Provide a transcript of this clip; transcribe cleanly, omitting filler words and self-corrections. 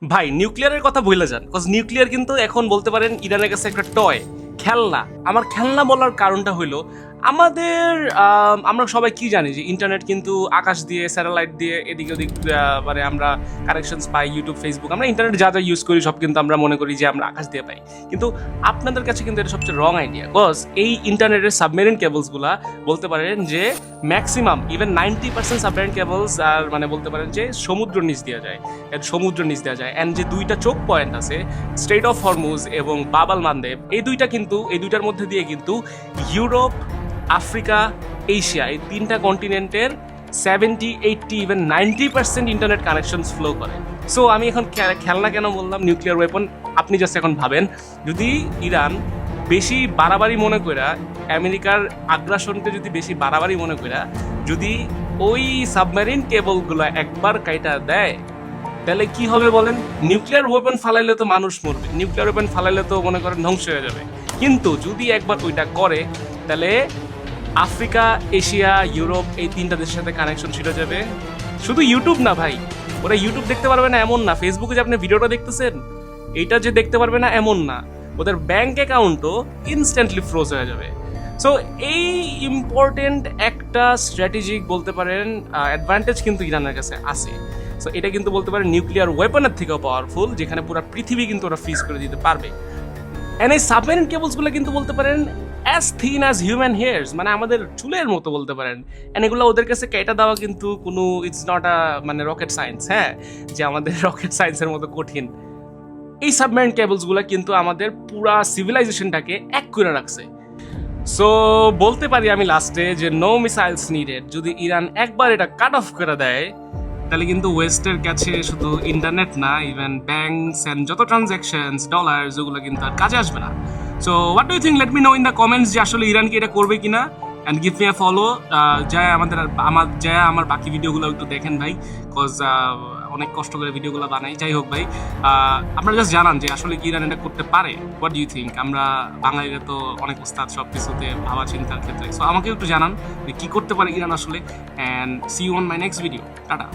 ভাই নিউক্লিয়ারের কথা ভুলে যান, কজ নিউক্লিয়ার কিন্তু এখন বলতে পারেন ইরানের কাছে একটা টয়, খেলনা। আমার খেলনা বলার কারণটা হইলো আমাদের আমরা সবাই কি জানি যে ইন্টারনেট কিন্তু আকাশ দিয়ে, স্যাটেলাইট দিয়ে এদিক ওদিক মানে আমরা কানেকশনস পাই, ইউটিউব, ফেসবুক, আমরা ইন্টারনেট যা যা ইউজ করি সব কিন্তু আমরা মনে করি যে আমরা আকাশ দিয়ে পাই। কিন্তু আপনাদের কাছে কিন্তু এটা সবচেয়ে রং আইডিয়া, কজ এই ইন্টারনেটের সাবমেরিন কেবলসগুলা বলতে পারেন যে ম্যাক্সিমাম ইভেন 90% সাবমেরিন কেবলস আর মানে বলতে পারেন যে সমুদ্র নিচ দেওয়া যায়, সমুদ্র নিচ দেওয়া যায়। অ্যান্ড যে দুইটা চোখ পয়েন্ট আছে, স্ট্রেট অফ হরমুজ এবং বাব আল মানদেব, এই দুইটার মধ্যে দিয়ে কিন্তু ইউরোপ, আফ্রিকা, এশিয়া, এই তিনটা কন্টিনেন্টের 70, 80, ইভেন 90% ইন্টারনেট কানেকশন ফ্লো করে। সো আমি এখন খেলনা কেন বললাম নিউক্লিয়ার ওয়েপন, আপনি জাস্ট এখন ভাবেন যদি ইরান বেশি বাড়াবাড়ি মনে কইরা, আমেরিকার আগ্রাসনকে যদি বেশি বাড়াবাড়ি মনে কইরা যদি ওই সাবমেরিন কেবলগুলো একবার কাইটা দেয়, তাহলে কি হবে বলেন? নিউক্লিয়ার ওয়েপন ফালাইলে তো মানুষ মরবে, নিউক্লিয়ার ওয়েপন ফালাইলে তো মনে করেন ধ্বংস হয়ে যাবে। কিন্তু যদি একবার ওইটা করে, তাহলে আফ্রিকা, এশিয়া, ইউরোপ, এই তিনটা দেশের সাথে কানেকশন ছিঁড়ে যাবে। শুধু ইউটিউব না ভাই, ওরা ইউটিউব দেখতে পারবে না এমন না, ফেসবুকে যে আপনি ভিডিওটা দেখতেছেন এইটা যে দেখতে পারবে না এমন না, ওদের ব্যাংক অ্যাকাউন্টও ইনস্ট্যান্টলি ফ্রোজ হয়ে যাবে। সো এই ইম্পর্টেন্ট একটা স্ট্র্যাটেজিক বলতে পারেন অ্যাডভান্টেজ কিন্তু ইরানের কাছে আছে। সো এটা কিন্তু বলতে পারেন নিউক্লিয়ার ওয়েপনের থেকেও পাওয়ারফুল, যেখানে পুরো পৃথিবী কিন্তু ওরা ফ্রিজ করে দিতে পারবে। এন্ড এই সাবমেরিন কেবলসগুলো কিন্তু বলতে পারেন as thin as human here's, মানে আমাদের চুলের মতো বলতে পারেন। এন্ড এগুলো ওদের কাছে কেটে দেওয়া কিন্তু কোনো ইটস নট আ মানে রকেট সায়েন্স, হ্যাঁ, যে আমাদের রকেট সায়েন্সের মতো কঠিন। এই সাবমেরিন কেবলসগুলো কিন্তু আমাদের পুরা সিভিলাইজেশনটাকে এক করে রাখছে। সো বলতে পারি আমি লাস্টে যে নো মিসাইলস নিডেড। যদি ইরান একবার এটা কাট অফ করে দেয়, তাহলে কিন্তু ওয়েস্টের কাছে শুধু ইন্টারনেট না, ইভেন ব্যাংকস অ্যান্ড যত ট্রানজ্যাকশনস, ডলার, যেগুলো কিন্তু আর কাজে আসবে না। So what do you think? Let me know in the comments যে আসলে ইরান কি এটা করবে কিনা, and give me a follow. আমার বাকি ভিডিওগুলো একটু দেখেন ভাই, কজ অনেক কষ্ট করে ভিডিওগুলো বানাই। যাই হোক ভাই, আপনারা জাস্ট জানান যে আসলে কি ইরান এটা করতে পারে। What do you think? আমরা বাঙালিরা তো অনেক উস্তাদ সব কিছুতে, ভাবা চিন্তার ক্ষেত্রে। সো আমাকে একটু জানান যে কি করতে পারে ইরান আসলে। And see you on my next video. Tata.